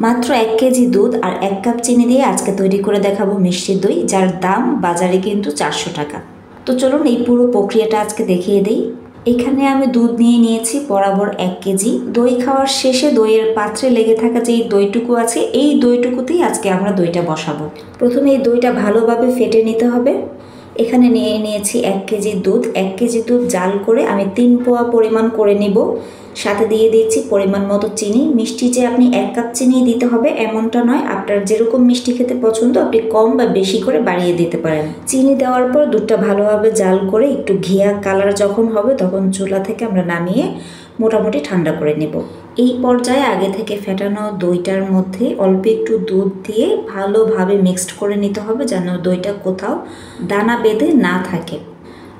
মাত্র 1 কেজি দুধ আর 1 কাপ চিনি দিয়ে আজকে তৈরি করে দেখাবো মিষ্টি দই, যার দাম বাজারে কিন্তু 400 টাকা। তো চলুন এই পুরো প্রক্রিয়াটা আজকে দেখিয়ে দিই। এখানে আমি দুধ নিয়ে নিয়েছি বরাবর 1 কেজি। দই খাওয়ার শেষে দইয়ের পাত্রে লেগে থাকা যে দইটুকু আছে, এই দইটুকুতেই আজকে আমরা দইটা বসাবো। প্রথমে এই দইটা ভালোভাবে ফেটে নিতে হবে। এখানে নিয়ে নিয়েছি 1 কেজি দুধ। 1 কেজি দুধ জাল করে আমি 3 পোয়া পরিমাণ করে নিব। সাথে দিয়ে দিচ্ছি পরিমাণ মতো চিনি। মিষ্টি যে আপনি 1 কাপ চিনি দিতে হবে এমনটা নয়, আপনার যেরকম মিষ্টি খেতে পছন্দ আপনি কম বা বেশি করে বাড়িয়ে দিতে পারেন। চিনি দেওয়ার পর দুধটা ভালোভাবে জাল করে একটু ঘিয়া কালার যখন হবে তখন চুলা থেকে আমরা নামিয়ে মোটামুটি ঠান্ডা করে নেব। এই পর্যায়ে আগে থেকে ফেটানো দইটার মধ্যে অল্প একটু দুধ দিয়ে ভালোভাবে মিক্সড করে নিতে হবে, যেন দইটা কোথাও দানা বেঁধে না থাকে।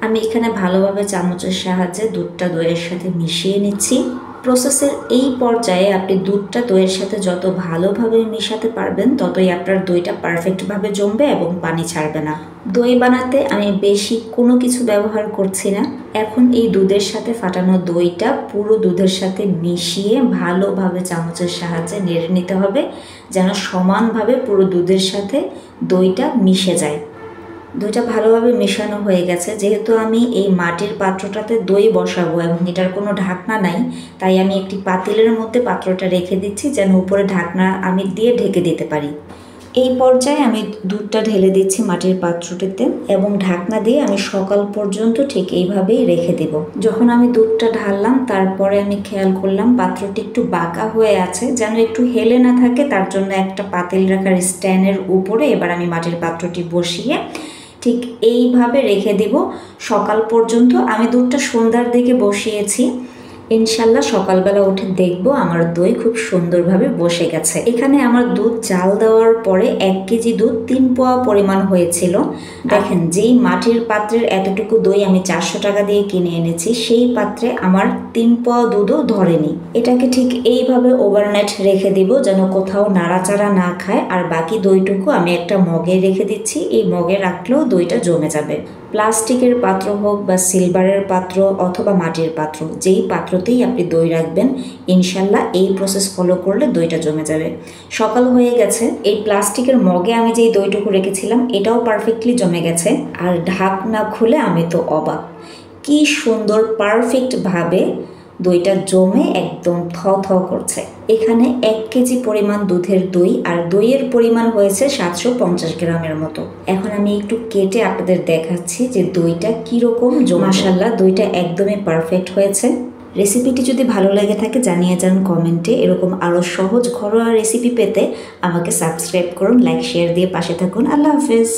আমি এখানে ভালোভাবে চামচের সাহায্যে দুধটা দইয়ের সাথে মিশিয়ে নিচ্ছি। প্রসেসের এই পর্যায়ে আপনি দুধটা দইয়ের সাথে যত ভালোভাবে মিশাতে পারবেন ততই আপনার দইটা পারফেক্টভাবে জমবে এবং পানি ছাড়বে না। দই বানাতে আমি বেশি কোনো কিছু ব্যবহার করছি না। এখন এই দুধের সাথে ফাটানো দইটা পুরো দুধের সাথে মিশিয়ে ভালোভাবে চামচের সাহায্যে নেড়ে নিতে হবে, যেন সমানভাবে পুরো দুধের সাথে দইটা মিশে যায়। দইটা ভালোভাবে মেশানো হয়ে গেছে। যেহেতু আমি এই মাটির পাত্রটাতে দই বসাবো এবং এটার কোনো ঢাকনা নাই, তাই আমি একটি পাতিলের মধ্যে পাত্রটা রেখে দিচ্ছি, যেন উপরে ঢাকনা আমি দিয়ে ঢেকে দিতে পারি। এই পর্যায়ে আমি দুধটা ঢেলে দিচ্ছি মাটির পাত্রটিতে এবং ঢাকনা দিয়ে আমি সকাল পর্যন্ত ঠিক এইভাবেই রেখে দেব। যখন আমি দুধটা ঢাললাম তারপরে আমি খেয়াল করলাম পাত্রটি একটু বাঁকা হয়ে আছে, যেন একটু হেলে না থাকে, তার জন্য একটা পাতিল রাখার স্ট্যান্ডের উপরে এবার আমি মাটির পাত্রটি বসিয়ে ঠিক এইভাবে রেখে দিব সকাল পর্যন্ত। আমি দুধটা সন্ধ্যার দিকে বসিয়েছি, ইনশাল্লাহ সকালবেলা উঠে দেখব আমার দই খুব সুন্দরভাবে বসে গেছে। এখানে আমার দুধ জাল দেওয়ার পরে 1 কেজি দুধ 3 পোয়া পরিমাণ হয়েছিল। দেখেন, যেই মাটির পাত্রের এতটুকু দই আমি 400 টাকা দিয়ে কিনে এনেছি, সেই পাত্রে আমার 3 পোয়া দুধও ধরেনি। এটাকে ঠিক এইভাবে ওভারনাইট রেখে দিব, যেন কোথাও নাড়াচাড়া না খায়। আর বাকি দইটুকু আমি একটা মগে রেখে দিচ্ছি। এই মগে রাখলেও দইটা জমে যাবে। প্লাস্টিকের পাত্র হোক বা সিলভারের পাত্র অথবা মাটির পাত্র, যেই পাত্রতেই আপনি দই রাখবেন, ইনশাল্লাহ এই প্রসেস ফলো করলে দইটা জমে যাবে। সকাল হয়ে গেছে। এই প্লাস্টিকের মগে আমি যেই দইটুকু রেখেছিলাম এটাও পারফেক্টলি জমে গেছে। আর ঢাকনা খুলে আমি তো অবাক, কি সুন্দর পারফেক্টভাবে দইটা জমে একদম থ থ করছে। এখানে 1 কেজি পরিমাণ দুধের দই, আর দইয়ের পরিমাণ হয়েছে 750 গ্রামের মতো। এখন আমি একটু কেটে আপনাদের দেখাচ্ছি যে দইটা কীরকম জমে। মাশাআল্লাহ, দইটা একদমই পারফেক্ট হয়েছে। রেসিপিটি যদি ভালো লেগে থাকে জানিয়ে যান কমেন্টে। এরকম আরও সহজ ঘরোয়া রেসিপি পেতে আমাকে সাবস্ক্রাইব করুন, লাইক শেয়ার দিয়ে পাশে থাকুন। আল্লাহ হাফেজ।